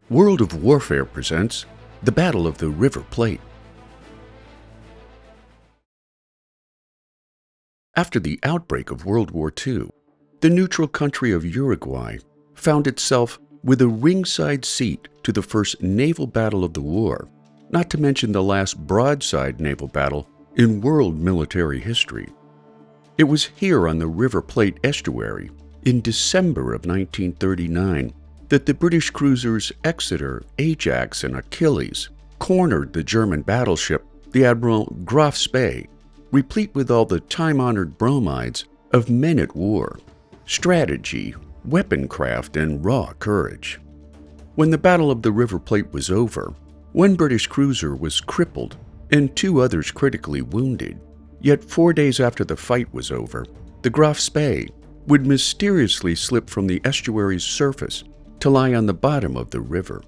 World of Warfare presents the Battle of the River Plate. After the outbreak of World War II, the neutral country of Uruguay found itself with a ringside seat to the first naval battle of the war, not to mention the last broadside naval battle in world military history. It was here on the River Plate Estuary in December of 1939 that the British cruisers Exeter, Ajax and Achilles cornered the German battleship, the Admiral Graf Spee, replete with all the time-honored bromides of men at war, strategy, weaponcraft, and raw courage. When the Battle of the River Plate was over, one British cruiser was crippled and two others critically wounded. Yet 4 days after the fight was over, the Graf Spee would mysteriously slip from the estuary's surface to lie on the bottom of the river.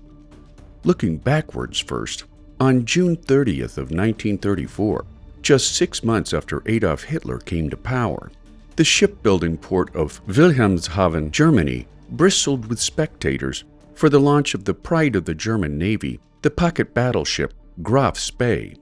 Looking backwards first, on June 30th of 1934, just 6 months after Adolf Hitler came to power, the shipbuilding port of Wilhelmshaven, Germany, bristled with spectators for the launch of the pride of the German Navy, the pocket battleship Graf Spee.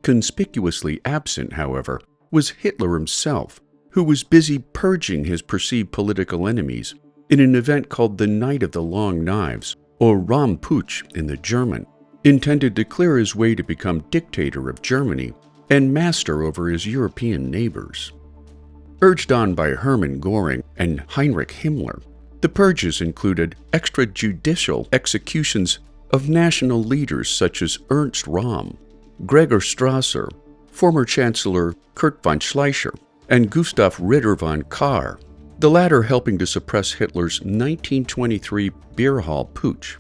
Conspicuously absent, however, was Hitler himself, who was busy purging his perceived political enemies in an event called the Night of the Long Knives, or Ramputsch in the German, intended to clear his way to become dictator of Germany and master over his European neighbors. Urged on by Hermann Göring and Heinrich Himmler, the purges included extrajudicial executions of national leaders such as Ernst Röhm, Gregor Strasser, former Chancellor Kurt von Schleicher, and Gustav Ritter von Kahr, the latter helping to suppress Hitler's 1923 beer hall putsch.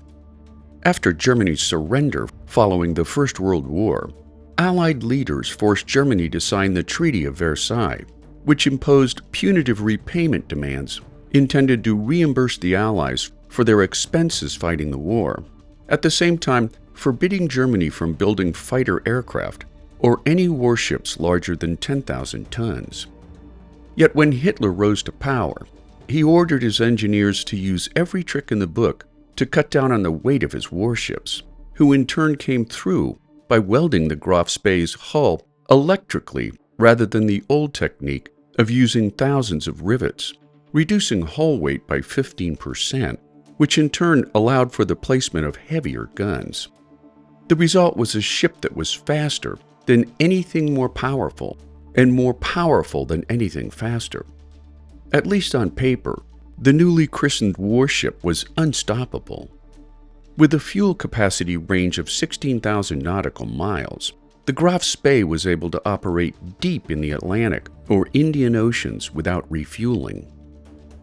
After Germany's surrender following the First World War, Allied leaders forced Germany to sign the Treaty of Versailles, which imposed punitive repayment demands intended to reimburse the Allies for their expenses fighting the war, at the same time forbidding Germany from building fighter aircraft or any warships larger than 10,000 tons. Yet when Hitler rose to power, he ordered his engineers to use every trick in the book to cut down on the weight of his warships, who in turn came through by welding the Graf Spee's hull electrically rather than the old technique of using thousands of rivets, reducing hull weight by 15%, which in turn allowed for the placement of heavier guns. The result was a ship that was faster than anything more powerful, and more powerful than anything faster. At least on paper, the newly christened warship was unstoppable. With a fuel capacity range of 16,000 nautical miles, the Graf Spee was able to operate deep in the Atlantic or Indian Oceans without refueling.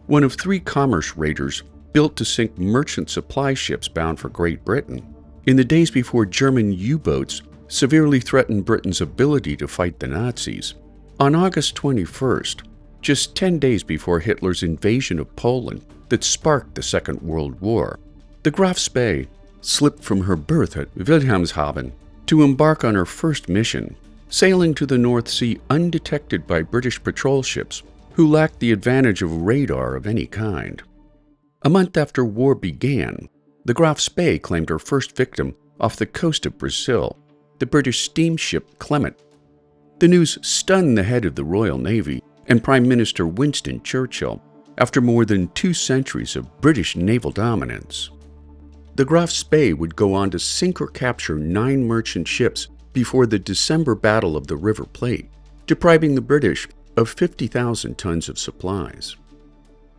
One of 3 commerce raiders built to sink merchant supply ships bound for Great Britain, in the days before German U-boats severely threatened Britain's ability to fight the Nazis, on August 21st, just 10 days before Hitler's invasion of Poland that sparked the Second World War, the Graf Spee slipped from her berth at Wilhelmshaven to embark on her first mission, sailing to the North Sea undetected by British patrol ships who lacked the advantage of radar of any kind. A month after war began, the Graf Spee claimed her first victim off the coast of Brazil, the British steamship Clement. The news stunned the head of the Royal Navy and Prime Minister Winston Churchill after more than 2 centuries of British naval dominance. The Graf Spee would go on to sink or capture 9 merchant ships before the December Battle of the River Plate, depriving the British of 50,000 tons of supplies.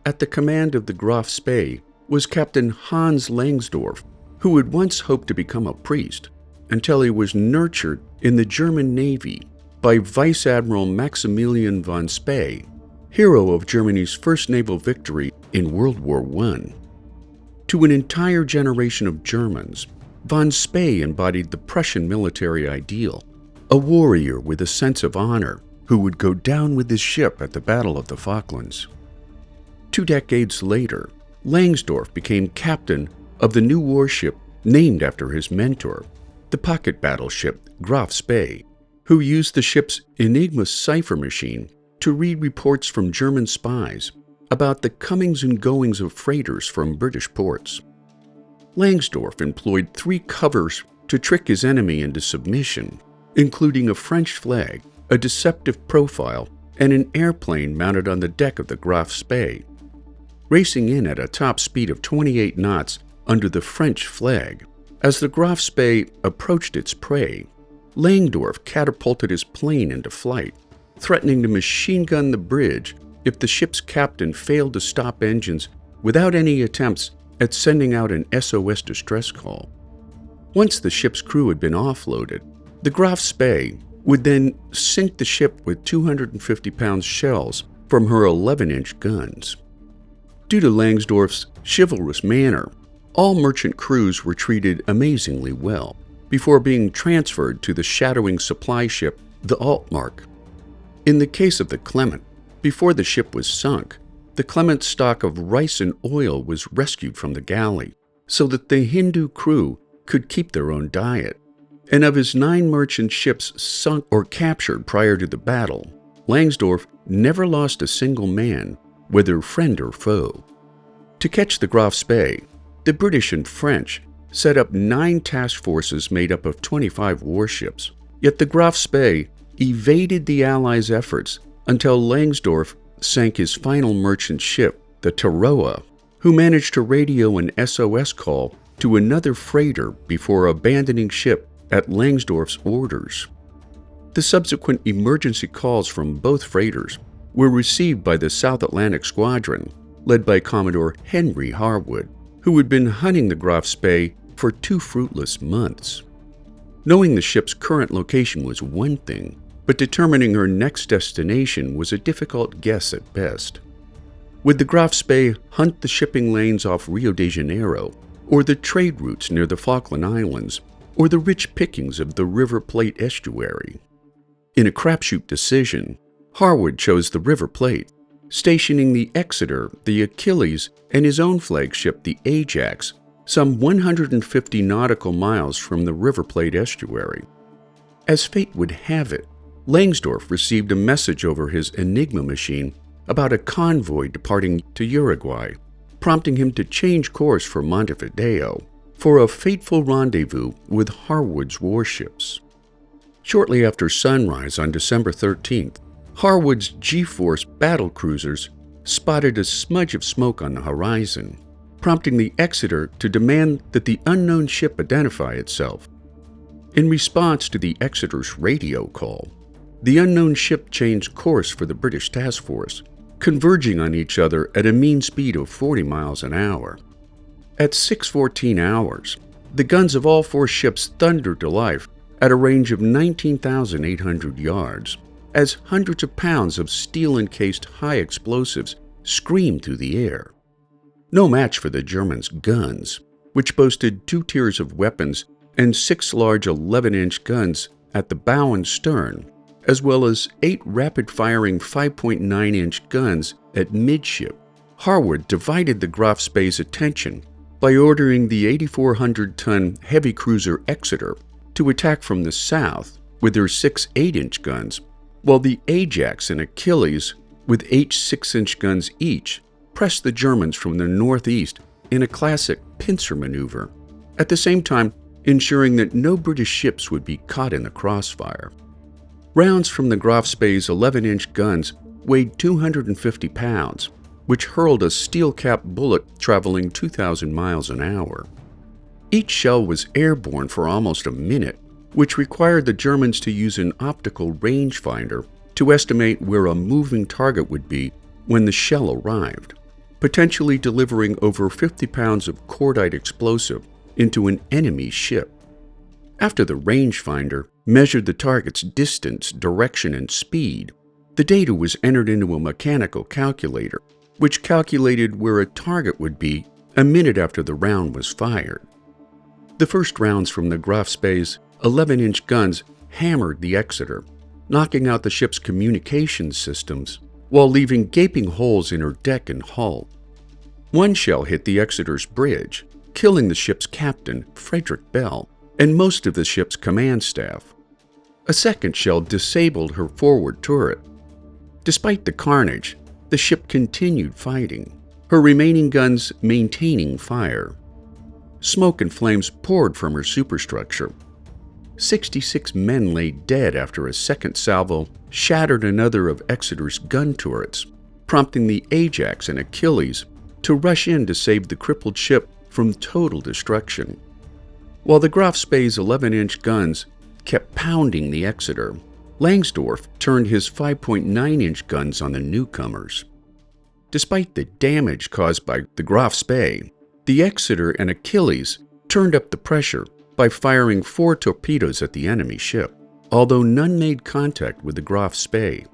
At the command of the Graf Spee was Captain Hans Langsdorff, who had once hoped to become a priest until he was nurtured in the German Navy by Vice Admiral Maximilian von Spee, hero of Germany's first naval victory in World War I. To an entire generation of Germans, von Spee embodied the Prussian military ideal, a warrior with a sense of honor who would go down with his ship at the Battle of the Falklands. 2 decades later, Langsdorff became captain of the new warship named after his mentor, the pocket battleship Graf Spee, who used the ship's Enigma cipher machine to read reports from German spies about the comings and goings of freighters from British ports. Langsdorff employed 3 covers to trick his enemy into submission, including a French flag, a deceptive profile, and an airplane mounted on the deck of the Graf Spee. Racing in at a top speed of 28 knots under the French flag, as the Graf Spee approached its prey, Langsdorff catapulted his plane into flight, threatening to machine gun the bridge if the ship's captain failed to stop engines without any attempts at sending out an SOS distress call. Once the ship's crew had been offloaded, the Graf Spee would then sink the ship with 250-pound shells from her 11-inch guns. Due to Langsdorff's chivalrous manner, all merchant crews were treated amazingly well before being transferred to the shadowing supply ship, the Altmark. In the case of the Clement, before the ship was sunk, the Clement's stock of rice and oil was rescued from the galley so that the Hindu crew could keep their own diet. And of his 9 merchant ships sunk or captured prior to the battle, Langsdorff never lost a single man, whether friend or foe. To catch the Graf Spee, the British and French set up 9 task forces made up of 25 warships, yet the Graf Spee evaded the Allies' efforts until Langsdorff sank his final merchant ship, the Taroa, who managed to radio an SOS call to another freighter before abandoning ship at Langsdorff's orders. The subsequent emergency calls from both freighters were received by the South Atlantic Squadron, led by Commodore Henry Harwood, who had been hunting the Graf Spee for 2 fruitless months. Knowing the ship's current location was one thing, but determining her next destination was a difficult guess at best. Would the Graf Spee hunt the shipping lanes off Rio de Janeiro, or the trade routes near the Falkland Islands, or the rich pickings of the River Plate Estuary? In a crapshoot decision, Harwood chose the River Plate, stationing the Exeter, the Achilles, and his own flagship, the Ajax, some 150 nautical miles from the River Plate Estuary. As fate would have it, Langsdorff received a message over his Enigma machine about a convoy departing to Uruguay, prompting him to change course for Montevideo for a fateful rendezvous with Harwood's warships. Shortly after sunrise on December 13th, Harwood's G-Force battle cruisers spotted a smudge of smoke on the horizon, prompting the Exeter to demand that the unknown ship identify itself. In response to the Exeter's radio call, the unknown ship changed course for the British task force, converging on each other at a mean speed of 40 miles an hour. At 6:14 hours, the guns of all 4 ships thundered to life at a range of 19,800 yards, as hundreds of pounds of steel-encased high explosives screamed through the air. No match for the Germans' guns, which boasted 2 tiers of weapons and 6 large 11-inch guns at the bow and stern, as well as 8 rapid-firing 5.9-inch guns at midship. Harwood divided the Graf Spee's attention by ordering the 8,400-ton heavy cruiser Exeter to attack from the south with their 6 8-inch guns, while the Ajax and Achilles, with 8 6-inch guns each, pressed the Germans from the northeast in a classic pincer maneuver, at the same time ensuring that no British ships would be caught in the crossfire. Rounds from the Graf Spee's 11-inch guns weighed 250 pounds, which hurled a steel-capped bullet traveling 2,000 miles an hour. Each shell was airborne for almost a minute, which required the Germans to use an optical rangefinder to estimate where a moving target would be when the shell arrived, potentially delivering over 50 pounds of cordite explosive into an enemy ship. After the rangefinder measured the target's distance, direction, and speed, the data was entered into a mechanical calculator, which calculated where a target would be a minute after the round was fired. The first rounds from the Graf Spee's 11-inch guns hammered the Exeter, knocking out the ship's communications systems while leaving gaping holes in her deck and hull. One shell hit the Exeter's bridge, killing the ship's captain, Frederick Bell, and most of the ship's command staff. A second shell disabled her forward turret. Despite the carnage, the ship continued fighting, her remaining guns maintaining fire. Smoke and flames poured from her superstructure. 66 men lay dead after a second salvo shattered another of Exeter's gun turrets, prompting the Ajax and Achilles to rush in to save the crippled ship from total destruction. While the Graf Spee's 11-inch guns kept pounding the Exeter, Langsdorff turned his 5.9-inch guns on the newcomers. Despite the damage caused by the Graf Spee, the Exeter and Achilles turned up the pressure by firing 4 torpedoes at the enemy ship, although none made contact with the Graf Spee.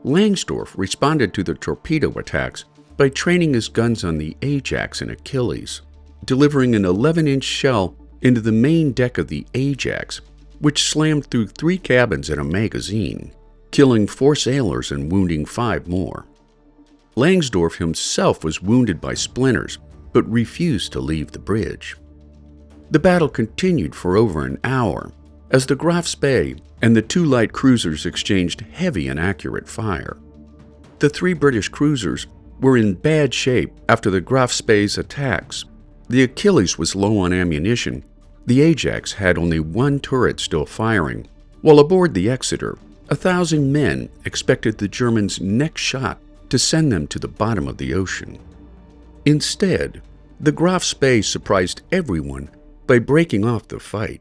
Langsdorff responded to the torpedo attacks by training his guns on the Ajax and Achilles, delivering an 11-inch shell into the main deck of the Ajax, which slammed through 3 cabins and a magazine, killing 4 sailors and wounding 5 more. Langsdorff himself was wounded by splinters, but refused to leave the bridge. The battle continued for over an hour, as the Graf Spee and the 2 light cruisers exchanged heavy and accurate fire. The 3 British cruisers were in bad shape after the Graf Spee's attacks. The Achilles was low on ammunition. The Ajax had only 1 turret still firing, while aboard the Exeter, 1,000 men expected the Germans' next shot to send them to the bottom of the ocean. Instead, the Graf Spee surprised everyone by breaking off the fight.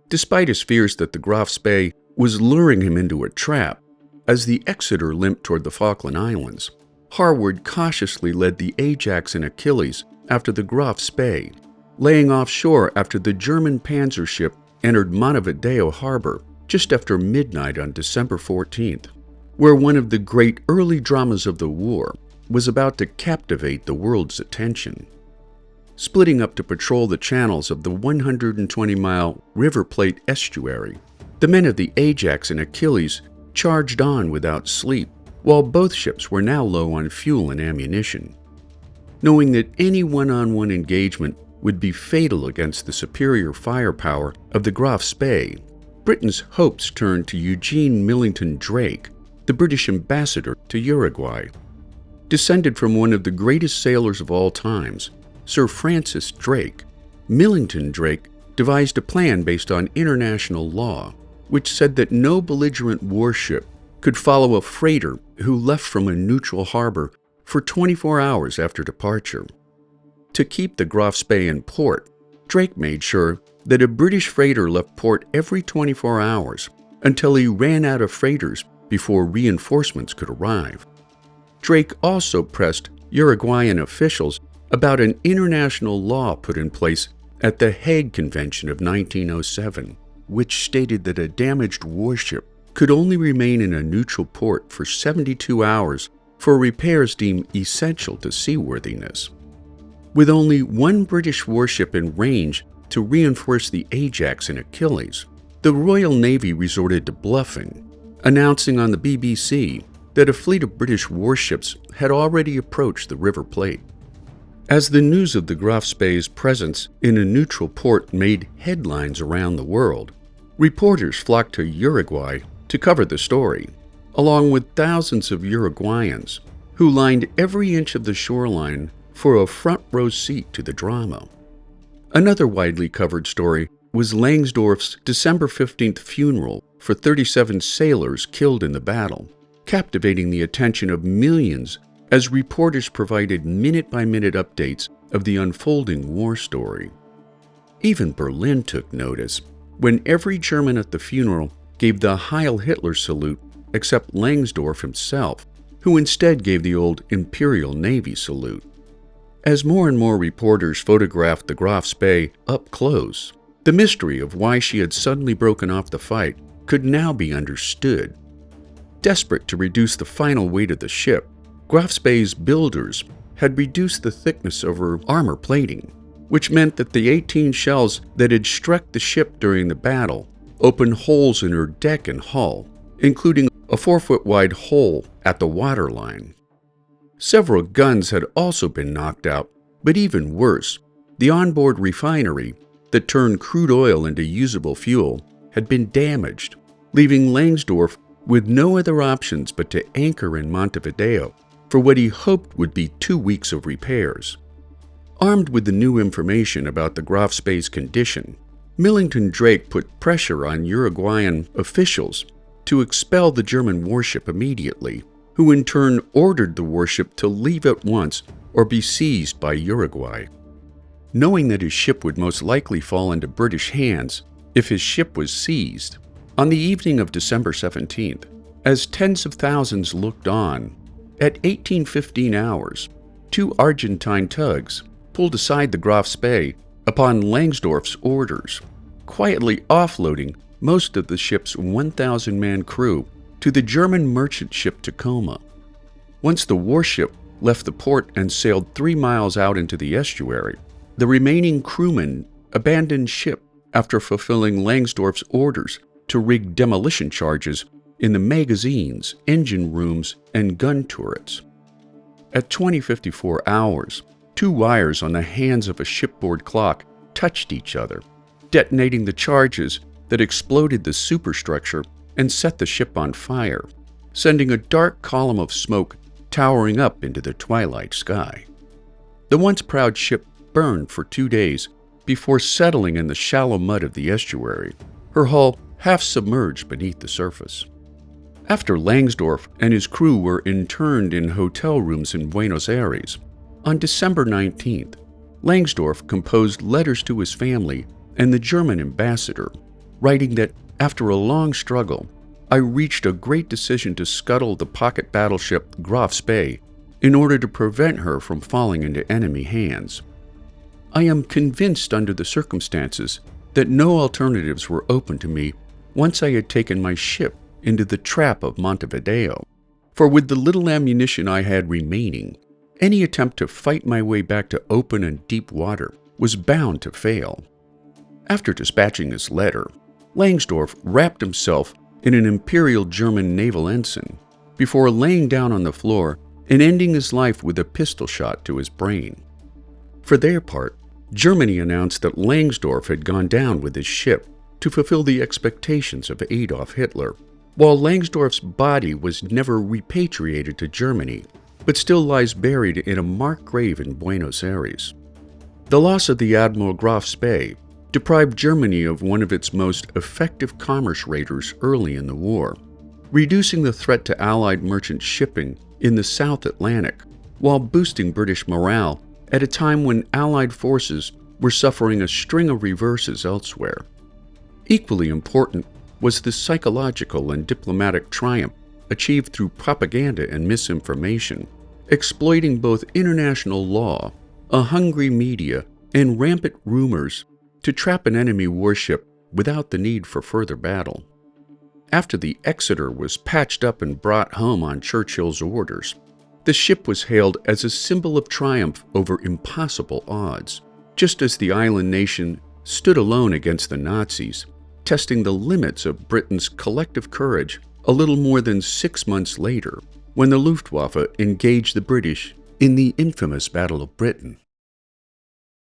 Despite his fears that the Graf Spee was luring him into a trap, as the Exeter limped toward the Falkland Islands, Harward cautiously led the Ajax and Achilles after the Graf Spee, laying offshore after the German panzer ship entered Montevideo harbor just after midnight on December 14th, where one of the great early dramas of the war was about to captivate the world's attention. Splitting up to patrol the channels of the 120-mile River Plate Estuary, the men of the Ajax and Achilles charged on without sleep, while both ships were now low on fuel and ammunition. Knowing that any one-on-one engagement would be fatal against the superior firepower of the Graf Spee, Britain's hopes turned to Eugene Millington Drake, the British ambassador to Uruguay. Descended from one of the greatest sailors of all times, Sir Francis Drake, Millington Drake devised a plan based on international law, which said that no belligerent warship could follow a freighter who left from a neutral harbor for 24 hours after departure. To keep the Graf Spee in port, Drake made sure that a British freighter left port every 24 hours until he ran out of freighters before reinforcements could arrive. Drake also pressed Uruguayan officials about an international law put in place at the Hague Convention of 1907, which stated that a damaged warship could only remain in a neutral port for 72 hours for repairs deemed essential to seaworthiness. With only 1 British warship in range to reinforce the Ajax and Achilles, the Royal Navy resorted to bluffing, announcing on the BBC that a fleet of British warships had already approached the River Plate. As the news of the Graf Spee's presence in a neutral port made headlines around the world, reporters flocked to Uruguay to cover the story, along with thousands of Uruguayans who lined every inch of the shoreline for a front-row seat to the drama. Another widely covered story was Langsdorff's December 15th funeral for 37 sailors killed in the battle, captivating the attention of millions as reporters provided minute-by-minute updates of the unfolding war story. Even Berlin took notice when every German at the funeral gave the Heil Hitler salute except Langsdorff himself, who instead gave the old Imperial Navy salute. As more and more reporters photographed the Graf Spee up close, the mystery of why she had suddenly broken off the fight could now be understood. Desperate to reduce the final weight of the ship, Graf Spee's builders had reduced the thickness of her armor plating, which meant that the 18 shells that had struck the ship during the battle opened holes in her deck and hull, including a 4-foot-wide hole at the waterline. Several guns had also been knocked out, but even worse, the onboard refinery that turned crude oil into usable fuel had been damaged, leaving Langsdorff with no other options but to anchor in Montevideo for what he hoped would be 2 weeks of repairs. Armed with the new information about the Graf Spee's condition, Millington Drake put pressure on Uruguayan officials to expel the German warship immediately, who in turn ordered the warship to leave at once or be seized by Uruguay. Knowing that his ship would most likely fall into British hands if his ship was seized, on the evening of December 17th, as tens of thousands looked on, at 18:15 hours, two Argentine tugs pulled aside the Graf Spee upon Langsdorff's orders, quietly offloading most of the ship's 1,000-man crew to the German merchant ship Tacoma. Once the warship left the port and sailed 3 miles out into the estuary, the remaining crewmen abandoned ship after fulfilling Langsdorff's orders to rig demolition charges in the magazines, engine rooms, and gun turrets. At 20:54 hours, two wires on the hands of a shipboard clock touched each other, detonating the charges that exploded the superstructure and set the ship on fire, sending a dark column of smoke towering up into the twilight sky. The once proud ship burned for 2 days before settling in the shallow mud of the estuary, her hull half submerged beneath the surface. After Langsdorff and his crew were interned in hotel rooms in Buenos Aires, on December 19th, Langsdorff composed letters to his family and the German ambassador, writing that, after a long struggle, I reached a great decision to scuttle the pocket battleship Graf Spee in order to prevent her from falling into enemy hands. I am convinced under the circumstances that no alternatives were open to me once I had taken my ship into the trap of Montevideo, for with the little ammunition I had remaining, any attempt to fight my way back to open and deep water was bound to fail. After dispatching his letter, Langsdorff wrapped himself in an Imperial German naval ensign before laying down on the floor and ending his life with a pistol shot to his brain. For their part, Germany announced that Langsdorff had gone down with his ship to fulfill the expectations of Adolf Hitler, while Langsdorff's body was never repatriated to Germany, but still lies buried in a marked grave in Buenos Aires. The loss of the Admiral Graf Spee deprived Germany of one of its most effective commerce raiders early in the war, reducing the threat to Allied merchant shipping in the South Atlantic, while boosting British morale at a time when Allied forces were suffering a string of reverses elsewhere. Equally important was the psychological and diplomatic triumph achieved through propaganda and misinformation, exploiting both international law, a hungry media, and rampant rumors to trap an enemy warship without the need for further battle. After the Exeter was patched up and brought home on Churchill's orders, the ship was hailed as a symbol of triumph over impossible odds, just as the island nation stood alone against the Nazis, testing the limits of Britain's collective courage a little more than 6 months later, when the Luftwaffe engaged the British in the infamous Battle of Britain.